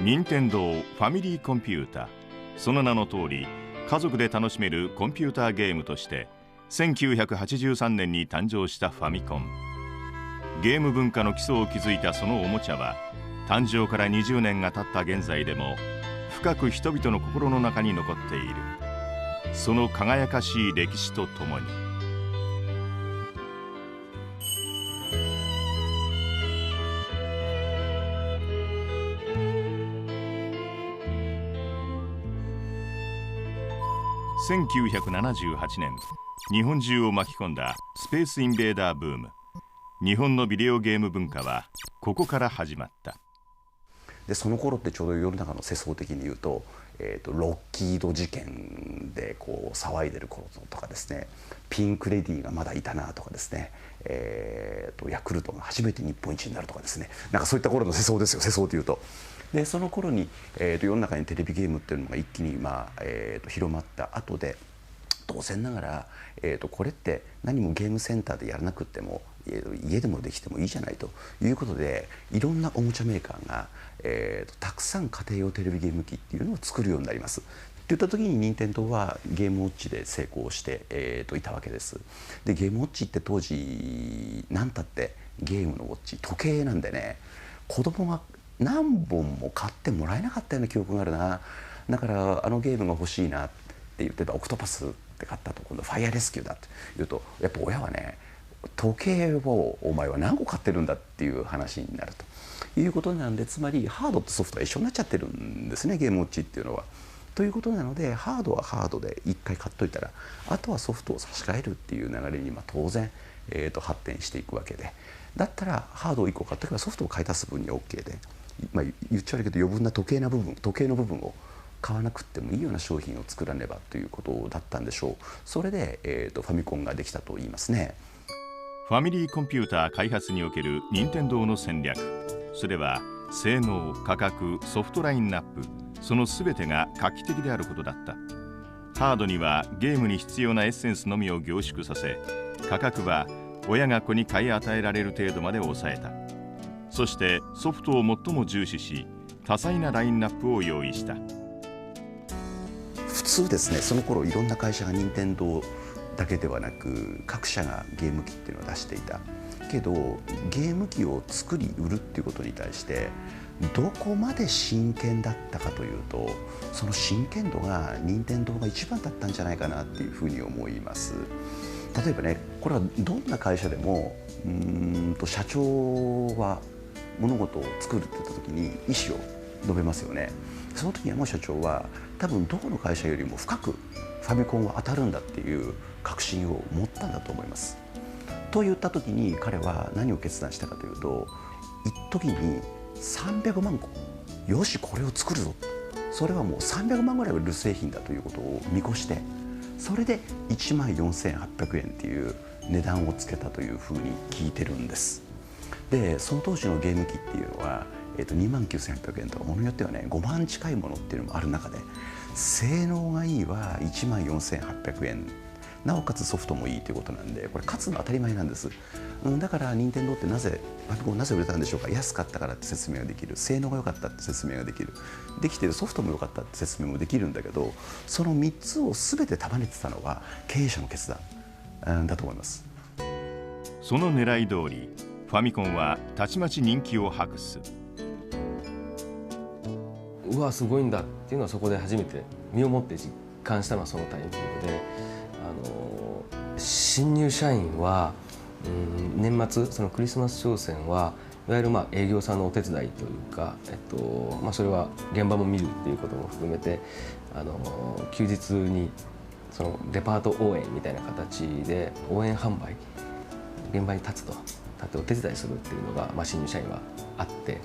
任天堂ファミリーコンピュータ。その名の通り家族で楽しめるコンピューターゲームとして1983年に誕生したファミコン。ゲーム文化の基礎を築いたそのおもちゃは誕生から20年が経った現在でも深く人々の心の中に残っている。その輝かしい歴史とともに1978年、日本中を巻き込んだスペースインベーダーブーム。日本のビデオゲーム文化はここから始まった。でその頃ってちょうど世の中の世相的に言うと、ロッキード事件でこう騒いでる頃とかですね、ピンク・レディーがまだいたなとかですね、ヤクルトが初めて日本一になるとかですね、なんかそういった頃の世相ですよ、世相というと。でその頃に、世の中にテレビゲームっていうのが一気に、広まった後で、当然ながら、これって何もゲームセンターでやらなくっても家でもできてもいいじゃないということで、いろんなおもちゃメーカーが、たくさん家庭用テレビゲーム機っていうのを作るようになります。っていった時に任天堂はゲームウォッチで成功して、いたわけです。でゲームウォッチって当時何たってゲームのウォッチ時計なんでね、子供が何本も買ってもらえなかったような記憶があるな。だからあのゲームが欲しいなって言ってたオクトパスって買ったと、今度ファイアレスキューだって言うと、やっぱ親はね、時計をお前は何個買ってるんだっていう話になるということなんで、つまりハードとソフトが一緒になっちゃってるんですね、ゲームウォッチっていうのは。ということなので、ハードはハードで1回買っといたら、あとはソフトを差し替えるっていう流れに当然、発展していくわけで、だったらハードを1個買ってからソフトを買い足す分には OK で、言っちゃ悪いけど余分な時計の部分を買わなくてもいいような商品を作らねばということだったんでしょう。それで、ファミコンができたと言いますね。ファミリーコンピューター開発における任天堂の戦略、それは性能、価格、ソフトラインナップ、その全てが画期的であることだった。ハードにはゲームに必要なエッセンスのみを凝縮させ、価格は親が子に買い与えられる程度まで抑えた。そしてソフトを最も重視し、多彩なラインナップを用意した。普通ですね、その頃いろんな会社が任天堂だけではなく各社がゲーム機っていうのを出していたけど、ゲーム機を作り売るっていうことに対してどこまで真剣だったかというと、その真剣度が任天堂が一番だったんじゃないかなっていうふうに思います。例えばね、これはどんな会社でも社長は物事を作るって言った時に意思を述べますよね。その時山社長は多分どこの会社よりも深くファミコンは当たるんだっていう確信を持ったんだと思います。と言った時に彼は何を決断したかというと、一時に300万個、よしこれを作るぞ、それはもう300万ぐらいは売る製品だということを見越して、それで14,800円っていう値段をつけたというふうに聞いてるんです。でその当時のゲーム機っていうのは、29,800円とか、ものによってはね5万近いものっていうのもある中で、性能がいいは14,800円、なおかつソフトもいいということなんで、これ勝つの当たり前なんです。だから任天堂ってなぜファミコンなぜ売れたんでしょうか。安かったからって説明ができる、性能が良かったって説明ができる、できてるソフトも良かったって説明もできるんだけど、その3つを全て束ねてたのは経営者の決断だと思います。その狙い通りファミコンはたちまち人気を博す。うわすごいんだっていうのはそこで初めて身をもって実感したのはそのタイミングで、新入社員は年末そのクリスマス商戦はいわゆる営業さんのお手伝いというか、それは現場も見るっていうことも含めて休日にそのデパート応援みたいな形で応援販売現場に立ってお手伝いするっていうのが、新入社員はあって、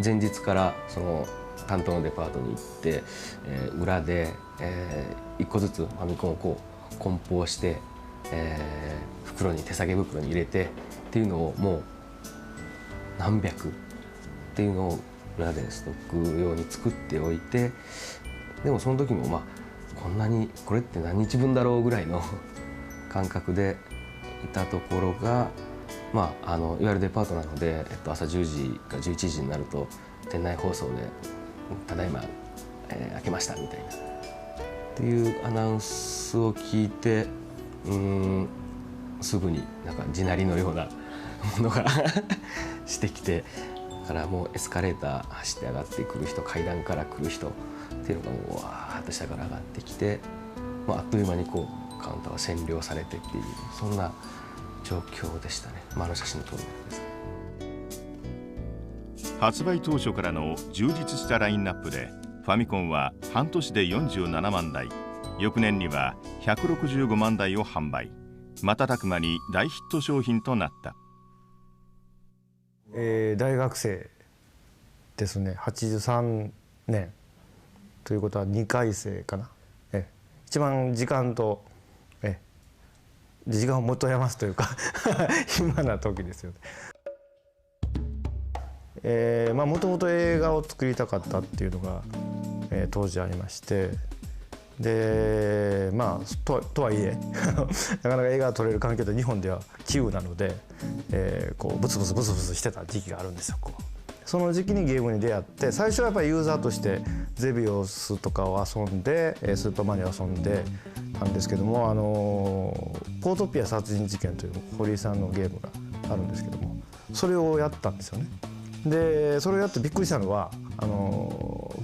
前日からその担当のデパートに行って、裏で、1個ずつファミコンをこう梱包して、手提げ袋に入れてっていうのをもう何百っていうのを裏でストック用に作っておいて、でもその時もこんなにこれって何日分だろうぐらいの感覚でいたところが、いわゆるデパートなので、朝10時か11時になると店内放送でただいま、開けましたみたいなっていうアナウンスを聞いて、すぐになんか地鳴りのようなものがしてきて、だからもうエスカレーター走って上がってくる人、階段から来る人っていうのがもうわーっと下から上がってきて、あっという間にこうカウンターは占領されてっていう、そんな状況でしたね。あの写真の通りです。発売当初からの充実したラインナップでファミコンは半年で47万台、翌年には165万台を販売。瞬く間に大ヒット商品となった。大学生ですね。83年ということは2回生かな。一番時間を求めますというか暇な時ですよね。もともと映画を作りたかったっていうのが、当時ありまして、でとはいえなかなか映画が撮れる環境って日本では稀有なので、こうブツブツしてた時期があるんですよ。その時期にゲームに出会って、最初はやっぱりユーザーとしてゼビオスとかを遊んで、スーパーマリオを遊んでたんですけども、ポートピア殺人事件という堀井さんのゲームがあるんですけども、それをやったんですよね。でそれをやってびっくりしたのは、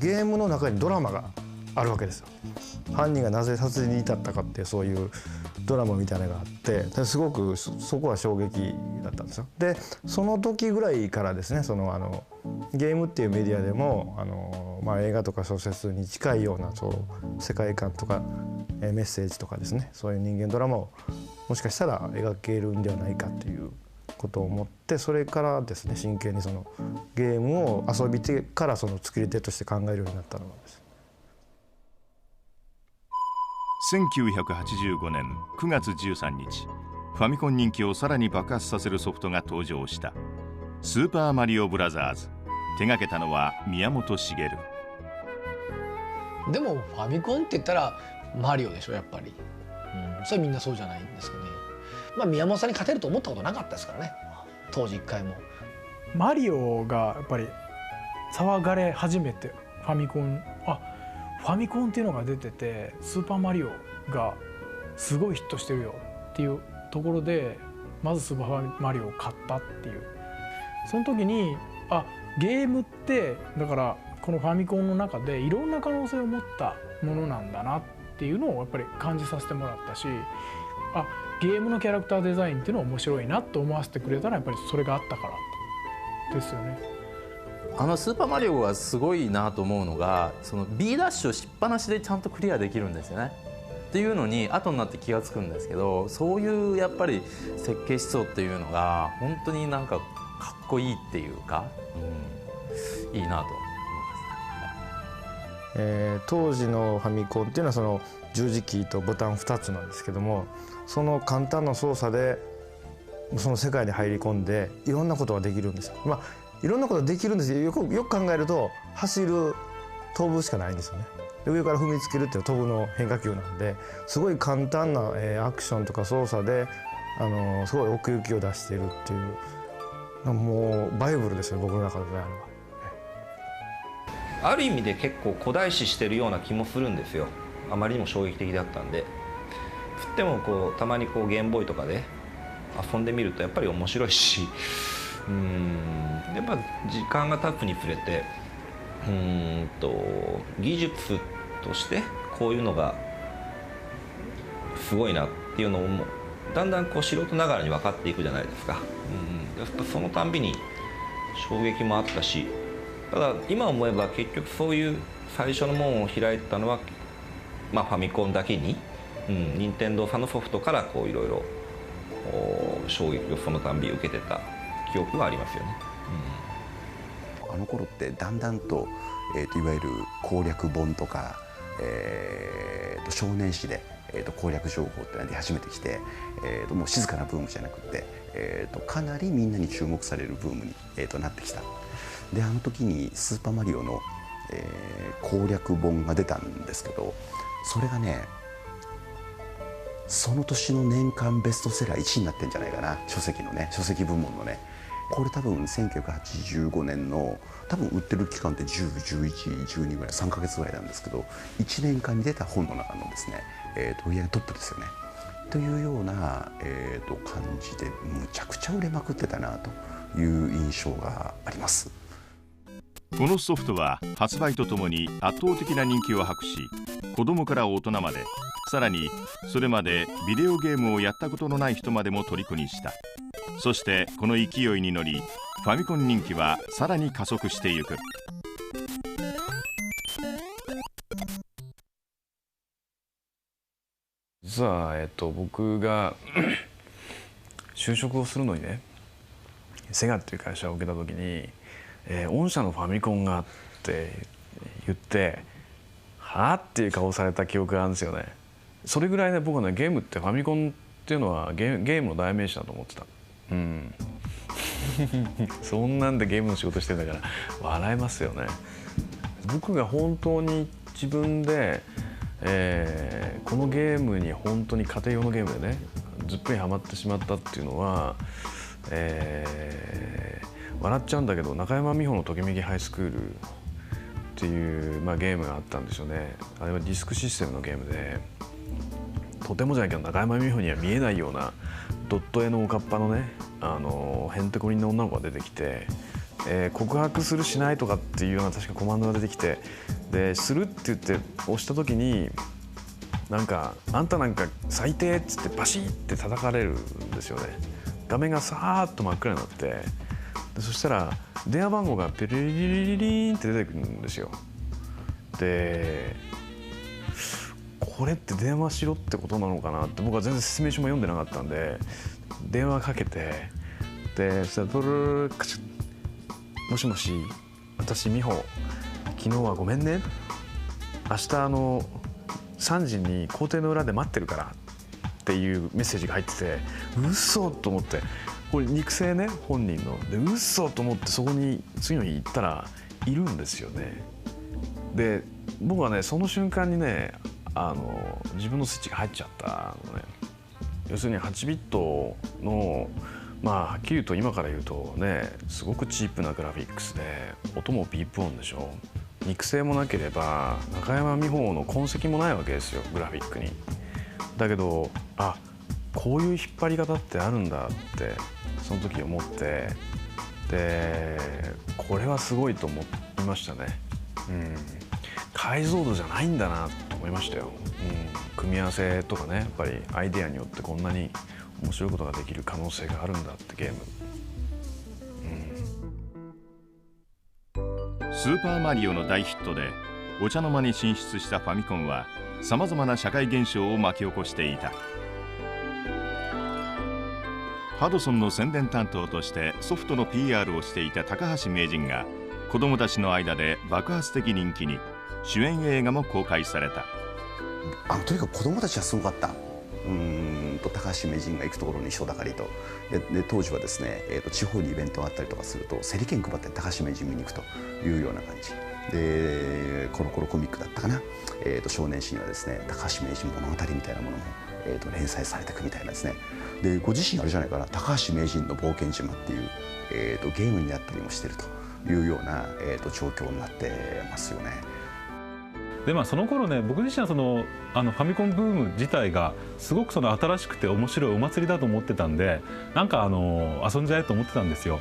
ゲームの中にドラマがあるわけですよ。犯人がなぜ殺人に至ったかってそういうドラマみたいなのがあって、すごくそこは衝撃だったんですよ。でその時ぐらいからですね、ゲームっていうメディアでも映画とか小説に近いような世界観とかメッセージとかですね、そういう人間ドラマをもしかしたら描けるんではないかということを思って、それからですね真剣にゲームを遊び手から作り手として考えるようになったのです。1985年9月13日、ファミコン人気をさらに爆発させるソフトが登場した。スーパーマリオブラザーズ。手掛けたのは宮本茂。でもファミコンって言ったらマリオでしょ、やっぱり。それはみんなそうじゃないんですかね。宮本さんに勝てると思ったことなかったですからね、当時一回も。マリオがやっぱり騒がれ始めて、ファミコンっていうのが出てて、スーパーマリオがすごいヒットしてるよっていうところで、まずスーパーマリオを買ったっていう、その時にゲームってだからこのファミコンの中でいろんな可能性を持ったものなんだなっていうのをやっぱり感じさせてもらったし、ゲームのキャラクターデザインっていうのは面白いなと思わせてくれたら、やっぱりそれがあったからですよね。スーパーマリオはすごいなと思うのが、B ダッシュをしっぱなしでちゃんとクリアできるんですよねっていうのに後になって気が付くんですけど、そういうやっぱり設計思想っていうのが本当になんかかっこいいっていうか、いいなと思いますね。当時のファミコンっていうのは十字キーとボタン2つなんですけども、その簡単な操作でその世界に入り込んでいろんなことができるんですよ。いろんなことができるんですよ。よく考えると走る、飛ぶしかないんですよね。で上から踏みつけるっていうのは飛ぶの変化球なんで、すごい簡単なアクションとか操作ですごい奥行きを出しているっていう、もうバイブルですよ、僕の中では。ある意味で結構古代史してるような気もするんですよ。あまりにも衝撃的だったんで。つってもたまにゲームボーイとかで遊んでみるとやっぱり面白いし、やっぱ時間が経つにつれて技術としてこういうのがすごいなっていうのをだんだん素人ながらに分かっていくじゃないですか。やっぱそのたんびに衝撃もあったし、ただ今思えば結局そういう最初の門を開いたのは、ファミコンだけに、任天堂さんのソフトからいろいろ衝撃をそのたんび受けてた記憶はありますよね。あの頃ってだんだんと、いわゆる攻略本とか、少年誌で、攻略情報ってのが出始めてきて、もう静かなブームじゃなくて、かなりみんなに注目されるブームに、なってきた。であの時にスーパーマリオの、攻略本が出たんですけど、それがねその年の年間ベストセラー1位になってんじゃないかな、書籍部門のね。これ多分1985年の多分売ってる期間って10、11、12ぐらい3ヶ月ぐらいなんですけど、1年間に出た本の中のですね、売り上げトップですよね。というような、感じでむちゃくちゃ売れまくってたなという印象があります。このソフトは発売とともに圧倒的な人気を博し、子供から大人まで、さらにそれまでビデオゲームをやったことのない人までも虜にした。そしてこの勢いに乗り、ファミコン人気はさらに加速していく。実は、僕が就職をするのにね、セガっていう会社を受けた時に、御社のファミコンがって言ってはあっていう顔をされた記憶があるんですよね。それぐらいね、僕はね、ゲームってファミコンっていうのはゲームの代名詞だと思ってた。そんなんでゲームの仕事してんだから笑えますよね。僕が本当に自分で、このゲームに本当に家庭用のゲームでねずっぷりハマってしまったっていうのは、笑っちゃうんだけど、中山美穂のときめきハイスクールっていう、ゲームがあったんですよね。あれはディスクシステムのゲームで、とてもじゃないけど中山美穂には見えないようなドット絵のおかっぱのね、へんてこりんな女の子が出てきて、告白するしないとかっていうような確かコマンドが出てきて、でするって言って押した時になんかあんたなんか最低っつってバシッって叩かれるんですよね。画面がさーっと真っ暗になって、でそしたら電話番号がペリリリリリンって出てくるんですよ。でこれって電話しろってことなのかなって、僕は全然説明書も読んでなかったんで電話かけて、でそしたらブルーカチッ、もしもし私美穂、昨日はごめんね、明日3時に校庭の裏で待ってるからっていうメッセージが入ってて、嘘と思って、これ肉声ね本人ので、嘘と思ってそこに次の日行ったらいるんですよね。で僕はねその瞬間にね自分のスイッチが入っちゃったのね。要するに8ビットのはっきり言うと今から言うとねすごくチープなグラフィックスで、音もビープ音でしょ、肉声もなければ中山美穂の痕跡もないわけですよグラフィックに。だけどこういう引っ張り方ってあるんだってその時思って、でこれはすごいと思いましたね。解像度じゃないんだなと思いましたよ。組み合わせとかね、やっぱりアイデアによってこんなに面白いことができる可能性があるんだってゲーム。スーパーマリオの大ヒットでお茶の間に進出したファミコンはさまざまな社会現象を巻き起こしていた。ハドソンの宣伝担当としてソフトの PR をしていた高橋名人が子どもたちの間で爆発的人気に、主演映画も公開された。とにかく子どもたちはすごかった。高橋名人が行くところに人だかりと、で当時はですね、地方にイベントがあったりとかすると整理券配って高橋名人見に行くというような感じで、コロコロコミックだったかな、少年誌にはですね高橋名人物語みたいなものも、連載されていくみたいなですね。でご自身あれじゃないかな、高橋名人の冒険島っていう、ゲームになったりもしているというような、状況になってますよね。でその頃ね、僕自身はファミコンブーム自体がすごく新しくて面白いお祭りだと思ってたんで、なんか遊んじゃえと思ってたんですよ。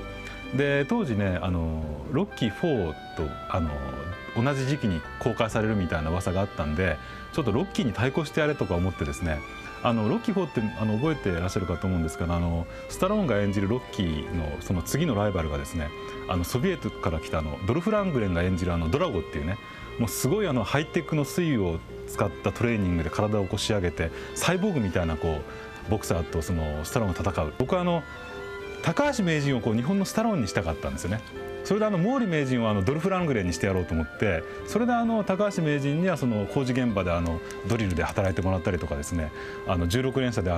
で当時ねロッキー4と同じ時期に公開されるみたいな噂があったんで、ちょっとロッキーに対抗してやれとか思ってですね、ロッキー4って覚えてらっしゃるかと思うんですけど、スタローンが演じるロッキーのその次のライバルがですね、ソビエトから来たドルフ・ラングレンが演じるドラゴっていうね、もうすごいハイテクの水を使ったトレーニングで体を仕上げてサイボーグみたいなボクサーとスタローンが戦う。僕は高橋名人を日本のスタローンにしたかったんですよね。それで毛利名人をドルフ・ラングレンにしてやろうと思って、それで高橋名人には工事現場でドリルで働いてもらったりとかですね、16連射で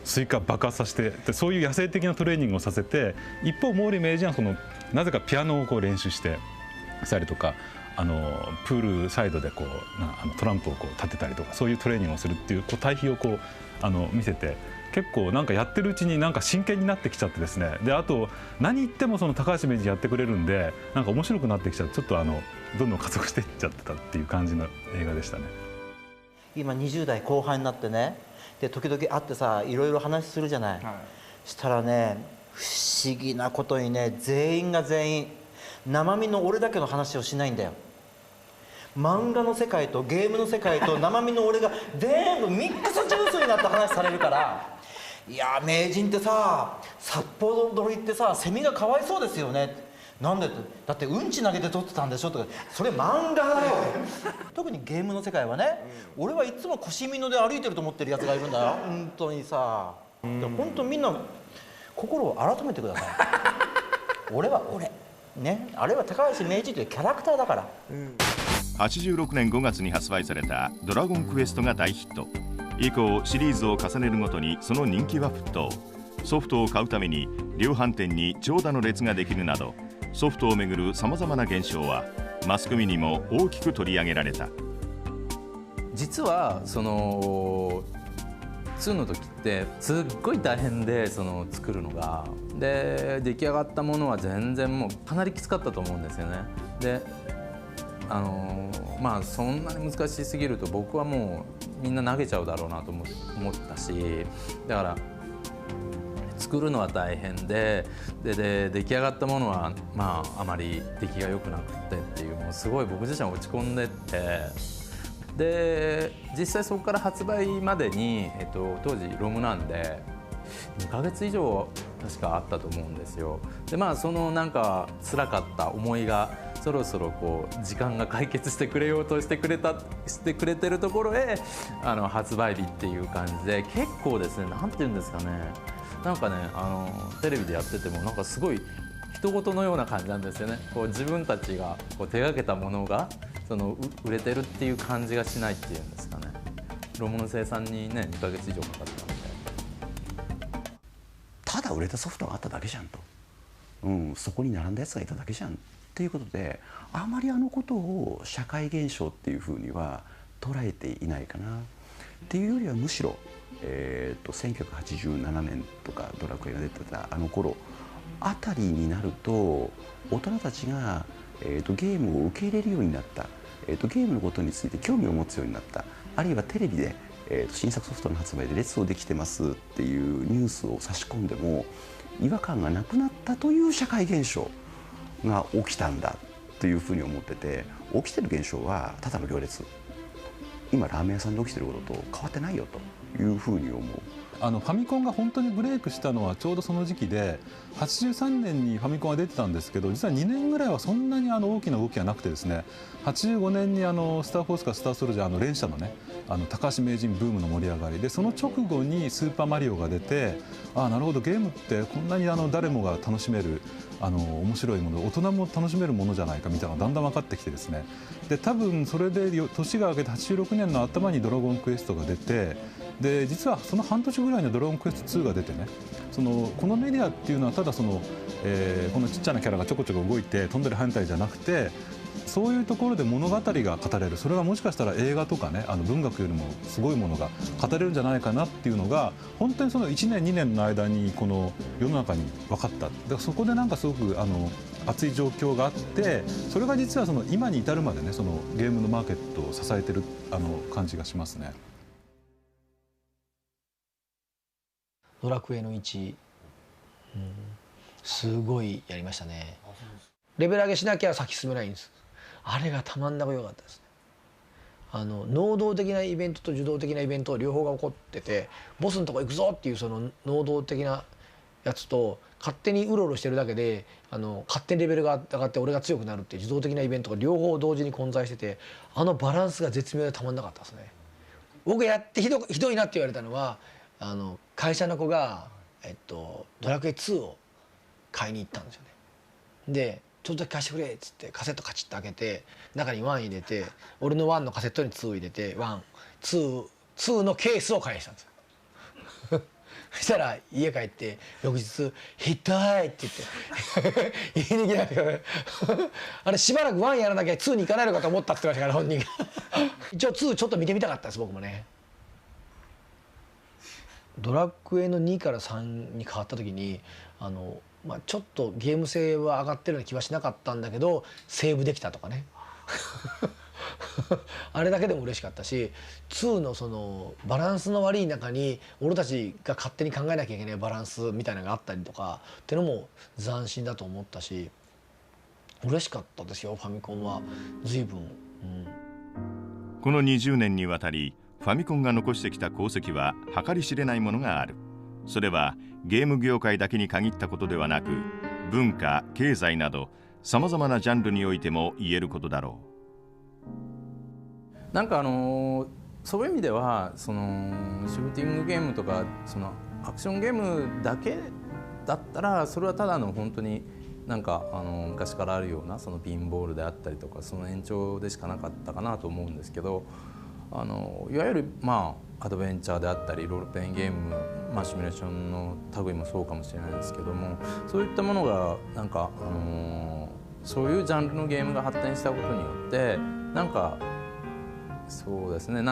スイカ爆発させて、でそういう野生的なトレーニングをさせて、一方毛利名人はなぜかピアノを練習してしたりとか、プールサイドでトランプを立てたりとか、そういうトレーニングをするっていう対比を見せて、結構なんかやってるうちになんか真剣になってきちゃってですね、であと何言ってもその高橋名人やってくれるんで、なんか面白くなってきちゃって、ちょっとどんどん加速していっちゃってたっていう感じの映画でしたね。今20代後半になってね、で時々会ってさ、いろいろ話するじゃない、したらね、不思議なことにね、全員が全員生身の俺だけの話をしないんだよ。漫画の世界とゲームの世界と生身の俺が全部ミックスジュースになった話されるから、いや名人ってさ、札幌ドリってさ、セミがかわいそうですよね。なんでって、だってうんち投げて撮ってたんでしょとか、それ漫画だよ特にゲームの世界はね、俺はいつも腰みので歩いてると思ってるやつがいるんだよ、本当にさ。本当みんな心を改めてください俺は俺ね、あれは高橋名人というキャラクターだから。86年5月に発売された「ドラゴンクエスト」が大ヒット。以降シリーズを重ねるごとにその人気は沸騰。ソフトを買うために量販店に長蛇の列ができるなど、ソフトをめぐるさまざまな現象はマスコミにも大きく取り上げられた。実はその2の時ってすっごい大変で、作るのが、で出来上がったものは全然もうかなりきつかったと思うんですよね。でまあそんなに難しすぎると僕はもうみんな投げちゃうだろうなと思ったし、だから作るのは大変で、出来上がったものはまああまり出来が良くなくてっていう、もうすごい僕自身は落ち込んでって、で実際そこから発売までに、当時ロムなんで2ヶ月以上確かあったと思うんですよ。でまあそのなんか辛かった思いがそろそろ時間が解決してくれようとしてくれてるところへ発売日っていう感じで、結構ですね、なんて言うんですかね、なんかねテレビでやっててもなんかすごい人事のような感じなんですよね。自分たちが手がけたものが売れてるっていう感じがしないっていうんですかね。ロムの生産にね2ヶ月以上かかったので、ただ売れたソフトがあっただけじゃんと、そこに並んだやつがいただけじゃんっていうことで、あまりあのことを社会現象っていうふうには捉えていないかなっていうよりは、むしろ、1987年とかドラクエが出てたあの頃あたりになると、大人たちが、ゲームを受け入れるようになった、ゲームのことについて興味を持つようになった、あるいはテレビで、新作ソフトの発売で列をできてますっていうニュースを差し込んでも違和感がなくなったという社会現象が起きたんだというふうに思ってて、起きてる現象はただの行列、今ラーメン屋さんで起きてることと変わってないよというふうに思う。ファミコンが本当にブレイクしたのはちょうどその時期で、83年にファミコンが出てたんですけど、実は2年ぐらいはそんなに大きな動きがなくてですね、85年にスター・フォースかスター・ソルジャーの連射のね高橋名人ブームの盛り上がりで、その直後にスーパーマリオが出て、なるほど、ゲームってこんなに誰もが楽しめる面白いもの、大人も楽しめるものじゃないかみたいなのがだんだん分かってきてですね、で多分それで年が明けて86年の頭にドラゴンクエストが出て、で実はその半年ぐらいにドラゴンクエスト2が出てね、このメディアっていうのはただこのちっちゃなキャラがちょこちょこ動いて飛んだり跳ねたりじゃなくて、そういうところで物語が語れる、それがもしかしたら映画とかね文学よりもすごいものが語れるんじゃないかなっていうのが、本当にその1年2年の間にこの世の中に分かった。でそこでなんかすごく熱い状況があって、それが実は今に至るまでねゲームのマーケットを支えてる感じがしますね。ドラクエの1、すごいやりましたね。レベル上げしなきゃ先進めないんです。あれがたまんなく良かったですね。能動的なイベントと受動的なイベント両方が起こってて、ボスのとこ行くぞっていうその能動的なやつと、勝手にうろうろしてるだけで勝手にレベルが上がって俺が強くなるっていう受動的なイベントが両方同時に混在してて、バランスが絶妙でたまんなかったですね。僕やってひどいなって言われたのは、会社の子が、ドラクエ2を買いに行ったんですよね。でちょっとだけ貸してくれっつってカセットカチッと開けて、中に1入れて、俺の1のカセットに2入れて、2のケースを返したんですよそしたら家帰って翌日「ひどい」って言って言いに来なくてあれしばらく1やらなきゃ2に行かないのかと思ったって言ってましたから本人が一応2ちょっと見てみたかったです僕もね。ドラクエの2から3に変わった時にちょっとゲーム性は上がってるような気はしなかったんだけどセーブできたとかねあれだけでも嬉しかったし、2のそのバランスの悪い中に俺たちが勝手に考えなきゃいけないバランスみたいなのがあったりとかっていうのも斬新だと思ったし嬉しかったですよ。ファミコンは随分、この20年にわたりファミコンが残してきた功績は計り知れないものがある。それはゲーム業界だけに限ったことではなく、文化、経済などさまざまなジャンルにおいても言えることだろう。なんかそういう意味ではそのシューティングゲームとかそのアクションゲームだけだったらそれはただの本当になんか昔からあるようなそのピンボールであったりとかその延長でしかなかったかなと思うんですけど、いわゆるアドベンチャーであったりロールプレイングゲーム、シミュレーションの類もそうかもしれないですけども、そういったものがなんかそういうジャンルのゲームが発展したことによってなんかそうですね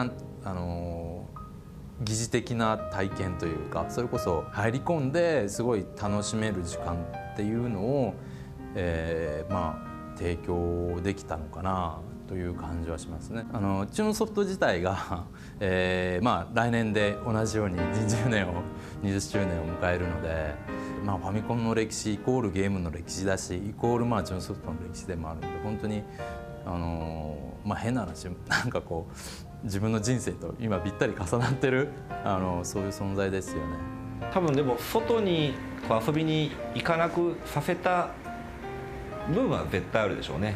疑似的な体験というかそれこそ入り込んですごい楽しめる時間っていうのを、提供できたのかなという感じはしますね。チューンソフト自体が、来年で同じように20周年を迎えるので、ファミコンの歴史イコールゲームの歴史だしイコールチューンソフトの歴史でもあるので本当に変な話なんかこう自分の人生と今ぴったり重なってるそういう存在ですよね。多分でも外にこう遊びに行かなくさせた部分は絶対あるでしょうね。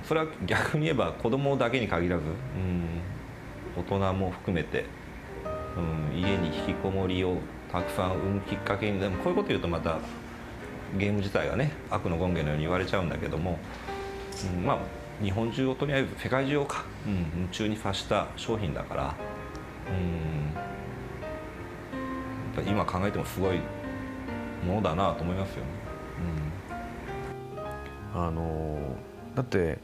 それは逆に言えば子供だけに限らず、大人も含めて、家に引きこもりをたくさん生むきっかけに、でもこういうこと言うとまたゲーム自体がね悪の権限のように言われちゃうんだけども、日本中をとりあえず世界中を夢中にさした商品だから、やっぱり今考えてもすごいものだなと思いますよね。だって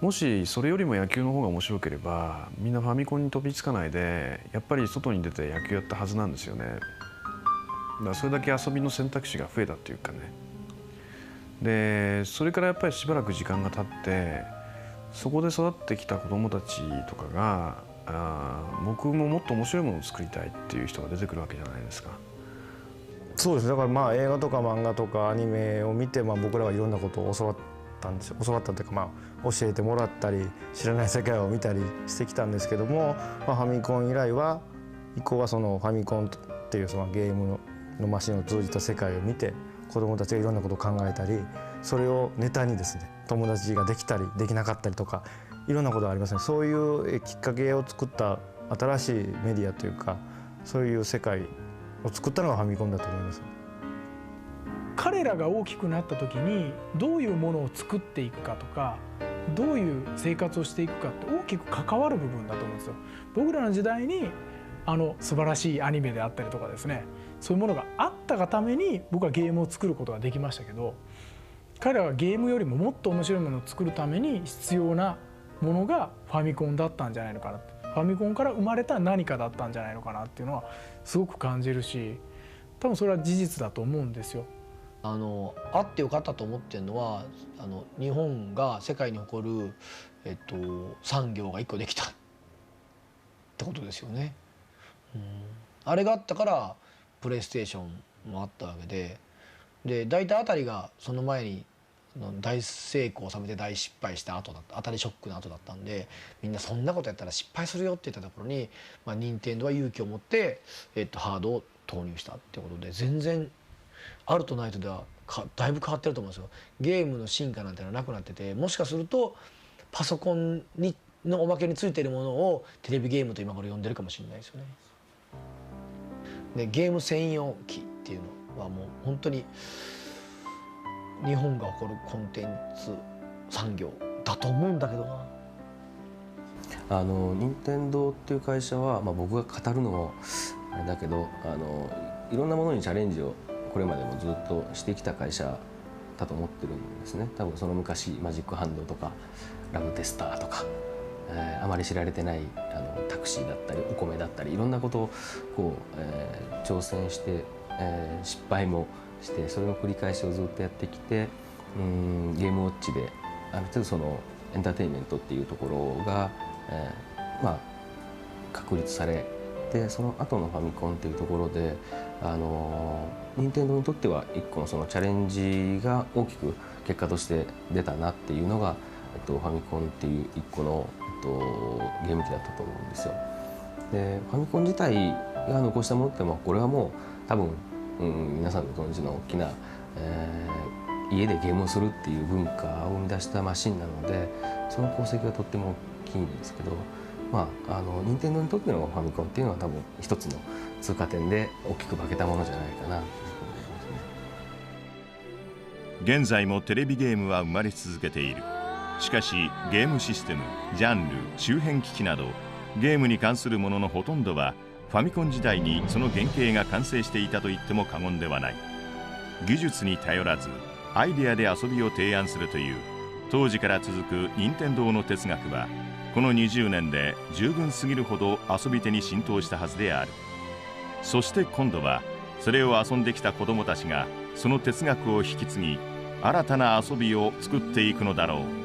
もしそれよりも野球の方が面白ければみんなファミコンに飛びつかないでやっぱり外に出て野球やったはずなんですよね。だからそれだけ遊びの選択肢が増えたっていうかね。でそれからやっぱりしばらく時間が経ってそこで育ってきた子どもたちとかが僕ももっと面白いものを作りたいっていう人が出てくるわけじゃないですか。そうですね。だから映画とか漫画とかアニメを見て、僕らはいろんなことを教わったんですよ。教わったというか、教えてもらったり知らない世界を見たりしてきたんですけども、ファミコン以降はそのファミコンっていうそのゲームのマシンを通じた世界を見て子どもたちがいろんなことを考えたり、それをネタにですね友達ができたりできなかったりとかいろんなことがありますね。そういうきっかけを作った新しいメディアというかそういう世界を作ったのがファミコンだと思います。彼らが大きくなった時にどういうものを作っていくかとかどういう生活をしていくかって大きく関わる部分だと思うんですよ。僕らの時代に素晴らしいアニメであったりとかですね、そういうものがあったがために僕はゲームを作ることができましたけど、彼らはゲームよりももっと面白いものを作るために必要なものがファミコンだったんじゃないのかなって、ファミコンから生まれた何かだったんじゃないのかなっていうのはすごく感じるし、多分それは事実だと思うんですよ。あってよかったと思ってるのは日本が世界に誇る、産業が一個できたってことですよね。あれがあったからプレイステーションもあったわけで、大体あたりがその前に大成功を収めて大失敗した後だった、当たりショックの後だったんで、みんなそんなことやったら失敗するよって言ったところに、任天堂は勇気を持って、ハードを投入したってことで、全然あるとないとではだいぶ変わってると思うんですよ。ゲームの進化なんてのはなくなってて、もしかするとパソコンのおまけについているものをテレビゲームと今頃呼んでるかもしれないですよね。でゲーム専用機っていうのはもう本当に日本が誇るコンテンツ産業だと思うんだけどな。任天堂っていう会社は、僕が語るのもあれだけどいいろんなものにチャレンジをこれまでもずっとしてきた会社だと思ってるんですね。多分その昔マジックハンドとかラブテスターとか、あまり知られてないタクシーだったりお米だったりいろんなことをこう、挑戦して、失敗もしてそれの繰り返しをずっとやってきて、ゲームウォッチである程度そのエンターテインメントっていうところが、まあ確立されて、その後のファミコンっていうところで任天堂にとっては一個のそのチャレンジが大きく結果として出たなっていうのが、ファミコンっていう一個の、ゲーム機だったと思うんですよ。でファミコン自体が残したものってもこれはもう多分、皆さんご存知の大きな、家でゲームをするっていう文化を生み出したマシンなので、その功績はとっても大きいんですけど、任天堂にとってのファミコンっていうのは多分一つの通過点で大きく化けたものじゃないかなと思いますね。現在もテレビゲームは生まれ続けている。しかしゲームシステム、ジャンル、周辺機器などゲームに関するもののほとんどはファミコン時代にその原型が完成していたと言っても過言ではない。技術に頼らずアイデアで遊びを提案するという当時から続く任天堂の哲学はこの20年で十分すぎるほど遊び手に浸透したはずである。そして今度はそれを遊んできた子どもたちがその哲学を引き継ぎ新たな遊びを作っていくのだろう。